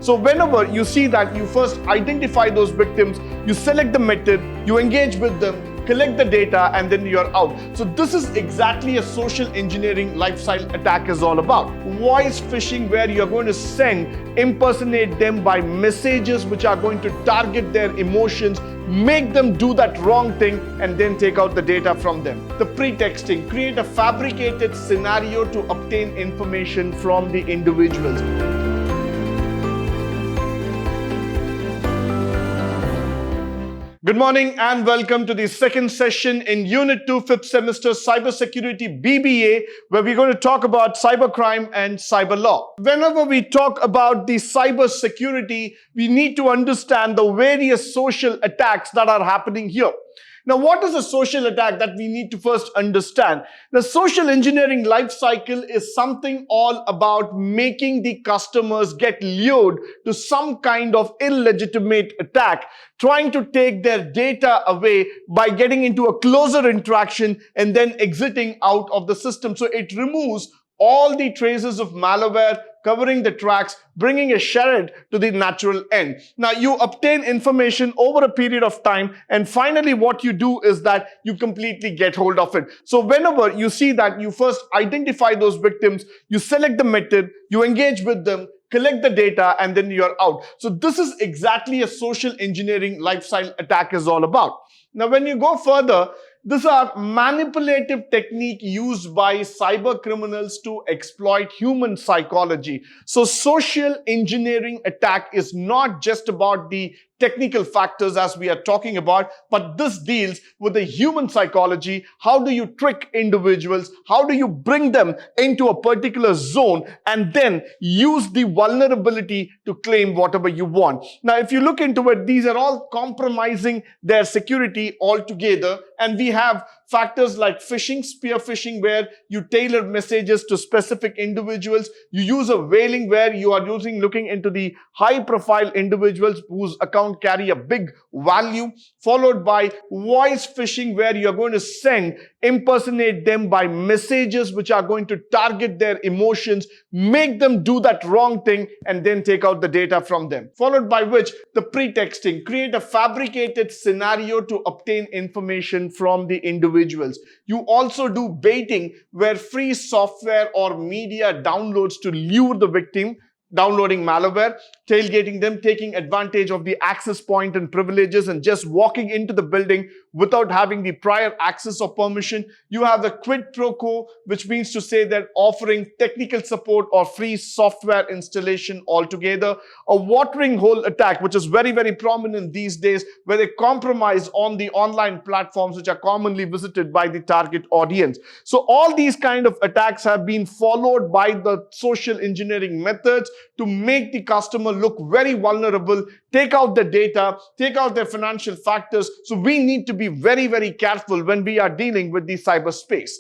So whenever you see that, you first identify those victims, you select the method, you engage with them, collect the data, and then you're out. So this is exactly a social engineering lifestyle attack is all about. Voice phishing, where you're going to impersonate them by messages which are going to target their emotions, make them do that wrong thing, and then take out the data from them. The pretexting, create a fabricated scenario to obtain information from the individuals. Good morning and welcome to the second session in Unit 2, 5th semester Cybersecurity BBA, where we're going to talk about cybercrime and cyber law. Whenever we talk about the cybersecurity, we need to understand the various social attacks that are happening here. Now, what is a social attack that we need to first understand? The social engineering life cycle is something all about making the customers get lured to some kind of illegitimate attack, trying to take their data away by getting into a closer interaction and then exiting out of the system. So it removes all the traces of malware, covering the tracks, bringing a shred to the natural end. Now, you obtain information over a period of time, and finally what you do is that you completely get hold of it. So whenever you see that, you first identify those victims, you select the method, you engage with them, collect the data, and then you're out. So this is exactly a social engineering lifestyle attack is all about. Now, when you go further, these are manipulative technique used by cyber criminals to exploit human psychology. So social engineering attack is not just about the technical factors as we are talking about, but this deals with the human psychology. How do you trick individuals? How do you bring them into a particular zone and then use the vulnerability to claim whatever you want? Now, if you look into it, these are all compromising their security altogether. And we have factors like phishing, spear phishing, where you tailor messages to specific individuals. You use a whaling, where you are looking into the high profile individuals whose account carry a big value, followed by voice phishing, where you're going to impersonate them by messages which are going to target their emotions, make them do that wrong thing, and then take out the data from them. Followed by which, the pretexting, create a fabricated scenario to obtain information from the individuals. You also do baiting, where free software or media downloads to lure the victim, downloading malware, tailgating them, taking advantage of the access point and privileges, and just walking into the building without having the prior access or permission. You have the quid pro quo, which means to say that offering technical support or free software installation altogether. A watering hole attack, which is very, very prominent these days, where they compromise on the online platforms which are commonly visited by the target audience. So all these kind of attacks have been followed by the social engineering methods to make the customer look very vulnerable, take out the data, take out their financial factors. So we need to be very, very careful when we are dealing with the cyberspace.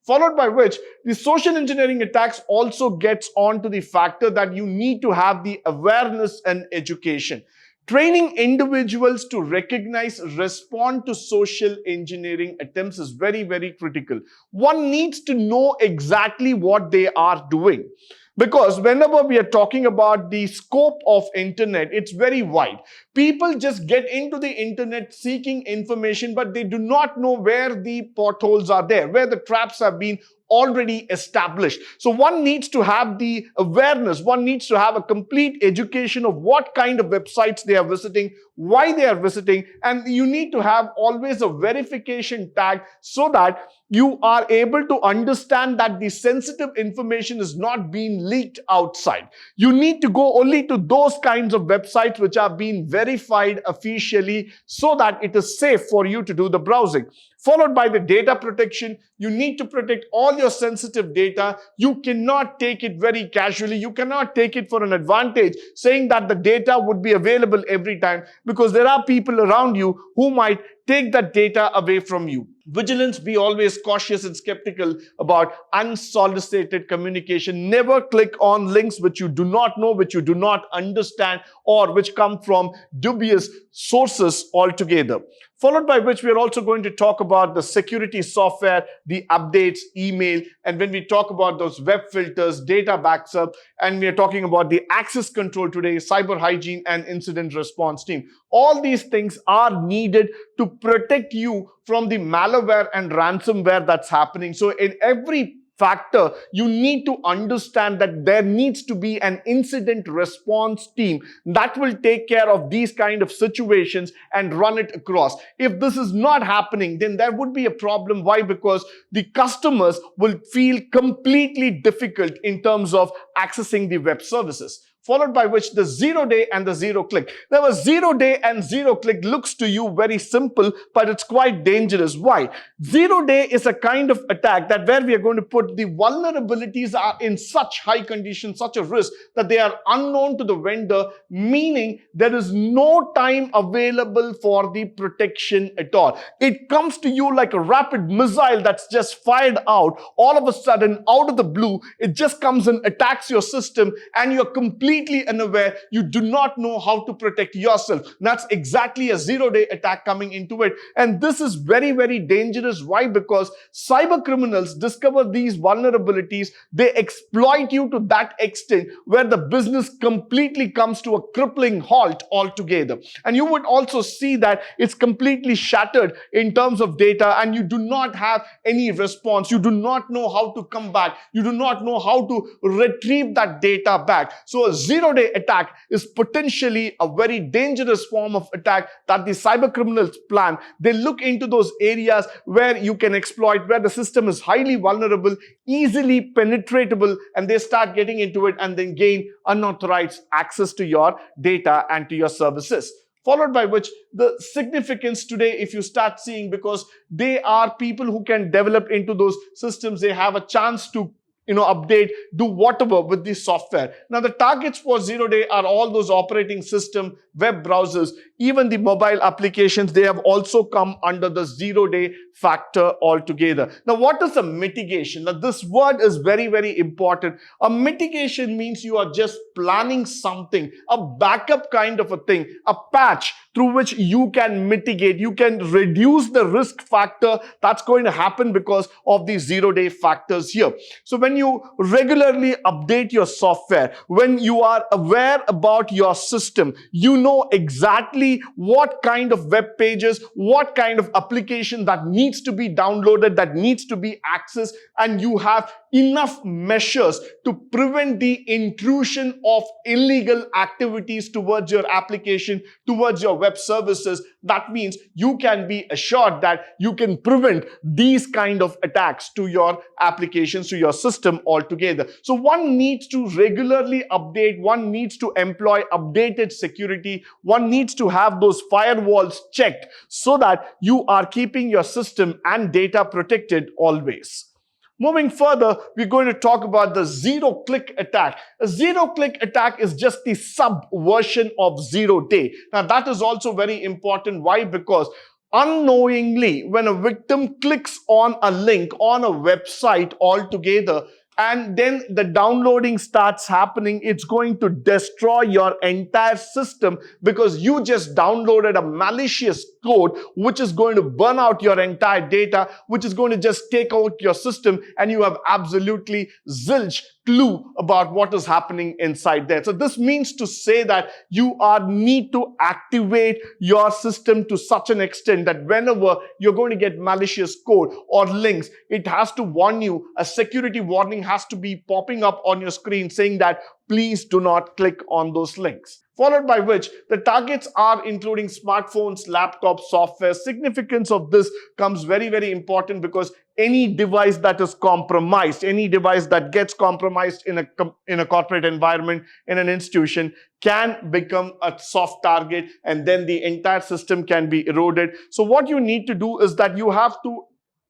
Followed by which, the social engineering attacks also gets on to the factor that you need to have the awareness and education. Training individuals to recognize, respond to social engineering attempts is very, very critical. One needs to know exactly what they are doing. Because whenever we are talking about the scope of internet, it's very wide. People just get into the internet seeking information, but they do not know where the potholes are there, where the traps have been already established. So one needs to have the awareness, one needs to have a complete education of what kind of websites they are visiting, why they are visiting, and you need to have always a verification tag so that you are able to understand that the sensitive information is not being leaked outside. You need to go only to those kinds of websites which are being verified officially so that it is safe for you to do the browsing. Followed by the data protection. You need to protect all your sensitive data. You cannot take it very casually. You cannot take it for an advantage, saying that the data would be available every time, because there are people around you who might take that data away from you. Vigilance, be always cautious and skeptical about unsolicited communication. Never click on links which you do not know, which you do not understand, or which come from dubious sources altogether. Followed by which we are also going to talk about the security software, the updates, email, and when we talk about those web filters, data backs up, and we are talking about the access control today, cyber hygiene, and incident response team. All these things are needed to protect you from the malware and ransomware that's happening. So in every factor, you need to understand that there needs to be an incident response team that will take care of these kind of situations and run it across. If this is not happening, then there would be a problem. Why? Because the customers will feel completely difficult in terms of accessing the web services. Followed by which the 0 day and the 0 click. Now, a 0 day and 0 click looks to you very simple, but it's quite dangerous. Why? 0 day is a kind of attack that where we are going to put the vulnerabilities are in such high condition, such a risk that they are unknown to the vendor, meaning there is no time available for the protection at all. It comes to you like a rapid missile that's just fired out. All of a sudden, out of the blue, it just comes and attacks your system, and you're completely unaware. You do not know how to protect yourself. That's exactly a 0 day attack coming into it. And this is very, very dangerous. Why? Because cyber criminals discover these vulnerabilities. They exploit you to that extent where the business completely comes to a crippling halt altogether. And you would also see that it's completely shattered in terms of data, and you do not have any response. You do not know how to come back. You do not know how to retrieve that data back. So a 0 day attack is potentially a very dangerous form of attack that the cyber criminals plan. They look into those areas where you can exploit, where the system is highly vulnerable, easily penetratable, and they start getting into it and then gain unauthorized access to your data and to your services. Followed by which the significance today, if you start seeing, because they are people who can develop into those systems, they have a chance to update, do whatever with the software. Now, the targets for 0 day are all those operating system, web browsers, even the mobile applications. They have also come under the 0 day factor altogether. Now, what is a mitigation? Now, this word is very, very important. A mitigation means you are just planning something, a backup kind of a thing, a patch through which you can mitigate, you can reduce the risk factor that's going to happen because of these 0 day factors here. So when you regularly update your software, when you are aware about your system, you know exactly what kind of web pages, what kind of application that needs to be downloaded, that needs to be accessed, and you have enough measures to prevent the intrusion of illegal activities towards your application, towards your web services. That means you can be assured that you can prevent these kind of attacks to your applications, to your system altogether. So one needs to regularly update, one needs to employ updated security, one needs to have those firewalls checked so that you are keeping your system and data protected always. Moving further, we're going to talk about the 0 click attack. A 0 click attack is just the subversion of 0 day. Now, that is also very important. Why? Because unknowingly, when a victim clicks on a link on a website altogether, and then the downloading starts happening, it's going to destroy your entire system because you just downloaded a malicious code which is going to burn out your entire data, which is going to just take out your system, and you have absolutely zilch clue about what is happening inside there. So this means to say that you need to activate your system to such an extent that whenever you're going to get malicious code or links, it has to warn you. A security warning has to be popping up on your screen saying that please do not click on those links. Followed by which the targets are including smartphones, laptops, software. Significance of this comes very, very important because any device that is compromised, any device that gets compromised in a corporate environment, in an institution, can become a soft target, and then the entire system can be eroded. So what you need to do is that you have to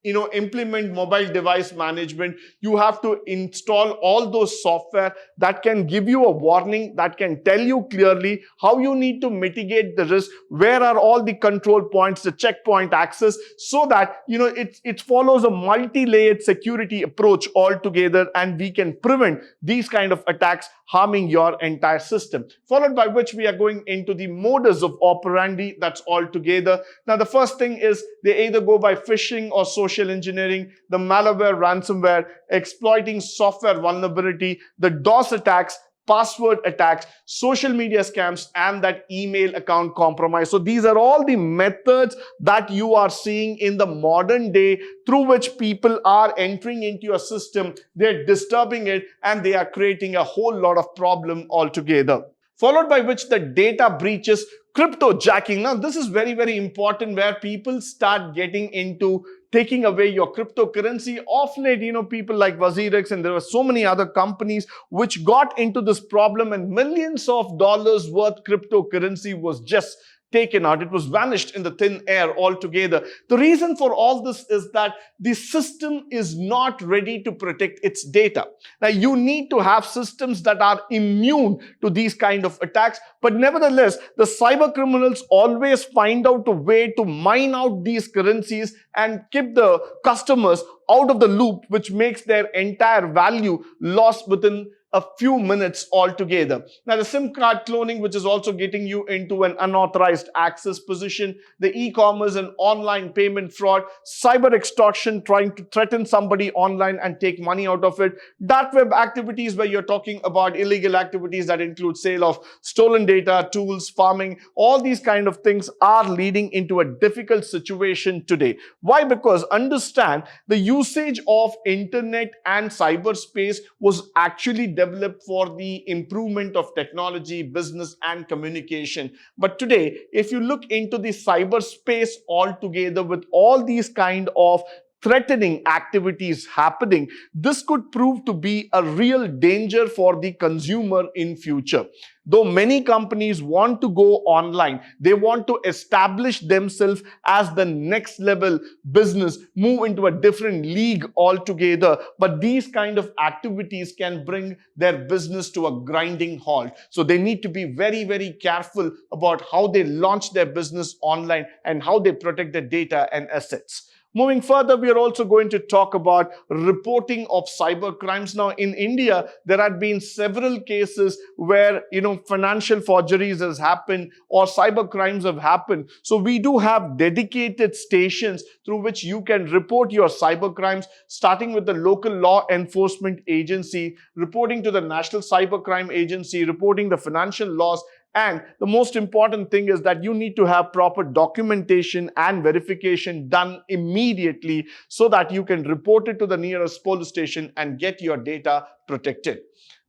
implement mobile device management. You have to install all those software that can give you a warning, that can tell you clearly how you need to mitigate the risk, where are all the control points, the checkpoint access, so that it follows a multi-layered security approach altogether, and we can prevent these kind of attacks harming your entire system. Followed by which we are going into the modus of operandi, that's all together. Now the first thing is they either go by phishing or social engineering, the malware, ransomware, exploiting software vulnerability, the DOS attacks, password attacks, social media scams, and that email account compromise. So these are all the methods that you are seeing in the modern day through which people are entering into your system, they're disturbing it, and they are creating a whole lot of problem altogether. Followed by which the data breaches, cryptojacking. Now this is very, very important, where people start getting into taking away your cryptocurrency. Of late, people like WazirX, and there were so many other companies which got into this problem, and millions of dollars worth cryptocurrency was just taken out. It was vanished in the thin air altogether. The reason for all this is that the system is not ready to protect its data. Now, you need to have systems that are immune to these kind of attacks, but nevertheless, the cyber criminals always find out a way to mine out these currencies and keep the customers out of the loop, which makes their entire value lost within a few minutes altogether. Now, the SIM card cloning, which is also getting you into an unauthorized access position, the e-commerce and online payment fraud, cyber extortion, trying to threaten somebody online and take money out of it, dark web activities, where you're talking about illegal activities that include sale of stolen data, tools, farming. All these kind of things are leading into a difficult situation today. Why? Because understand, the usage of internet and cyberspace was actually developed for the improvement of technology, business, and communication. But today, if you look into the cyberspace altogether, with all these kind of threatening activities happening, this could prove to be a real danger for the consumer in future. Though many companies want to go online, they want to establish themselves as the next level business, move into a different league altogether, but these kind of activities can bring their business to a grinding halt. So they need to be very, very careful about how they launch their business online and how they protect their data and assets. Moving further, we are also going to talk about reporting of cyber crimes. Now, in India, there have been several cases where, financial forgeries has happened or cyber crimes have happened. So we do have dedicated stations through which you can report your cyber crimes, starting with the local law enforcement agency, reporting to the National Cybercrime Agency, reporting the financial loss. And the most important thing is that you need to have proper documentation and verification done immediately, so that you can report it to the nearest police station and get your data protected.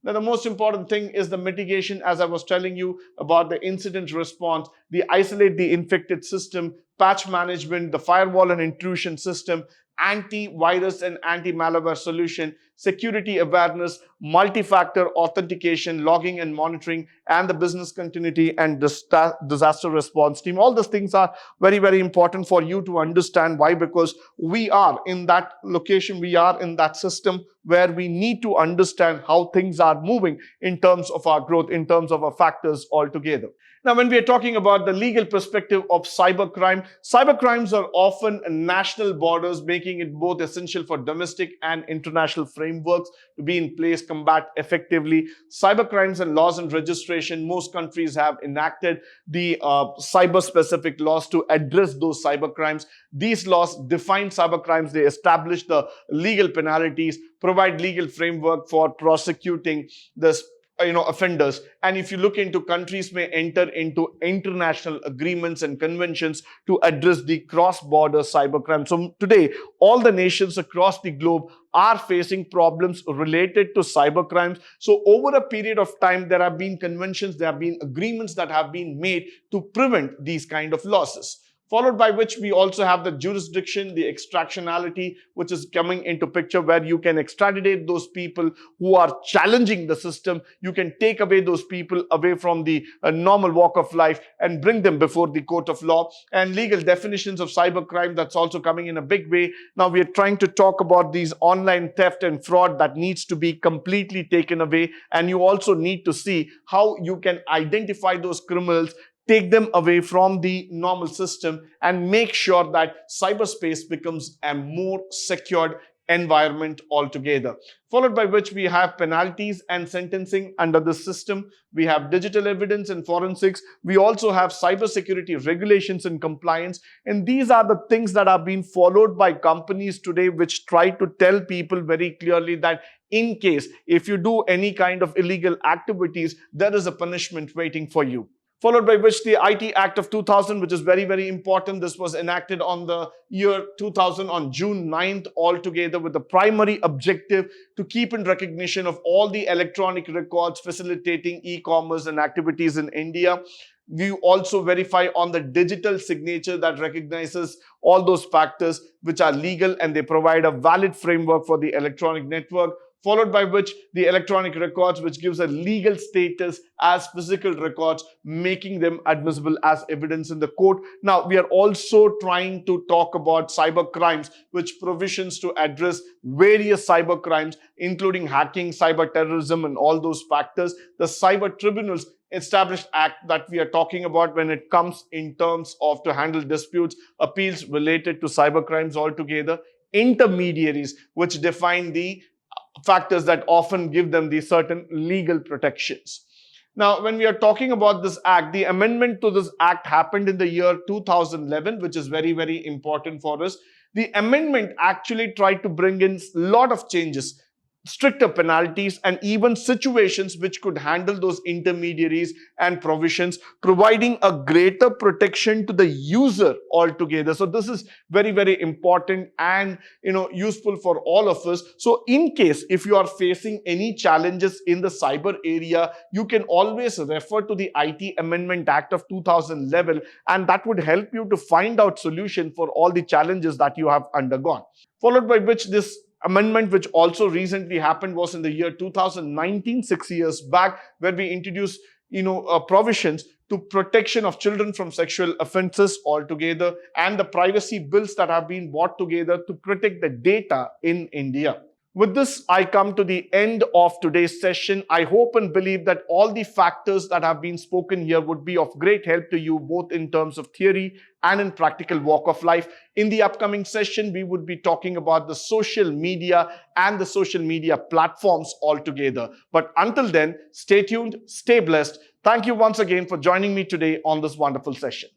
Now, the most important thing is the mitigation, as I was telling you about the incident response, the isolate the infected system, patch management, the firewall and intrusion system, antivirus and anti-malware solution, security awareness, multi-factor authentication, logging and monitoring, and the business continuity and disaster response team. All these things are very, very important for you to understand. Why? Because we are in that location, we are in that system where we need to understand how things are moving in terms of our growth, in terms of our factors altogether. Now, when we are talking about the legal perspective of cybercrime, cybercrimes are often national borders, making it both essential for domestic and international frameworks to be in place, combat effectively. Cybercrimes and laws and registration, most countries have enacted the cyber-specific laws to address those cybercrimes. These laws define cybercrimes, they establish the legal penalties, provide legal framework for prosecuting this offenders. And if you look into, countries may enter into international agreements and conventions to address the cross-border cybercrime. So today, all the nations across the globe are facing problems related to cybercrimes. So over a period of time, there have been conventions, there have been agreements that have been made to prevent these kind of losses. Followed by which we also have the jurisdiction, the extractionality, which is coming into picture, where you can extradite those people who are challenging the system. You can take away those people away from the normal walk of life and bring them before the court of law. And legal definitions of cybercrime, that's also coming in a big way. Now we are trying to talk about these online theft and fraud that needs to be completely taken away. And you also need to see how you can identify those criminals, take them away from the normal system, and make sure that cyberspace becomes a more secured environment altogether. Followed by which we have penalties and sentencing under the system. We have digital evidence and forensics. We also have cybersecurity regulations and compliance. And these are the things that are being followed by companies today, which try to tell people very clearly that in case if you do any kind of illegal activities, there is a punishment waiting for you. Followed by which the IT Act of 2000, which is very, very important. This was enacted on the year 2000 on June 9th altogether, with the primary objective to keep in recognition of all the electronic records facilitating e-commerce and activities in India. We also verify on the digital signature that recognizes all those factors which are legal, and they provide a valid framework for the electronic network. Followed by which the electronic records, which gives a legal status as physical records, making them admissible as evidence in the court. Now, we are also trying to talk about cyber crimes, which provisions to address various cyber crimes, including hacking, cyber terrorism, and all those factors. The cyber tribunals established act that we are talking about when it comes in terms of to handle disputes, appeals related to cyber crimes altogether. Intermediaries, which define the factors that often give them the certain legal protections. Now, when we are talking about this act, the amendment to this act happened in the year 2011, which is very, very important for us. The amendment actually tried to bring in a lot of changes, stricter penalties, and even situations which could handle those intermediaries and provisions, providing a greater protection to the user altogether. So this is very, very important and useful for all of us. So in case if you are facing any challenges in the cyber area, you can always refer to the IT Amendment Act of 2011, and that would help you to find out solution for all the challenges that you have undergone. Followed by which this amendment, which also recently happened, was in the year 2019, 6 years back, where we introduced provisions to protection of children from sexual offenses altogether, and the privacy bills that have been brought together to protect the data in India. With this, I come to the end of today's session. I hope and believe that all the factors that have been spoken here would be of great help to you, both in terms of theory and in practical walk of life. In the upcoming session, we would be talking about the social media and the social media platforms altogether. But until then, stay tuned, stay blessed. Thank you once again for joining me today on this wonderful session.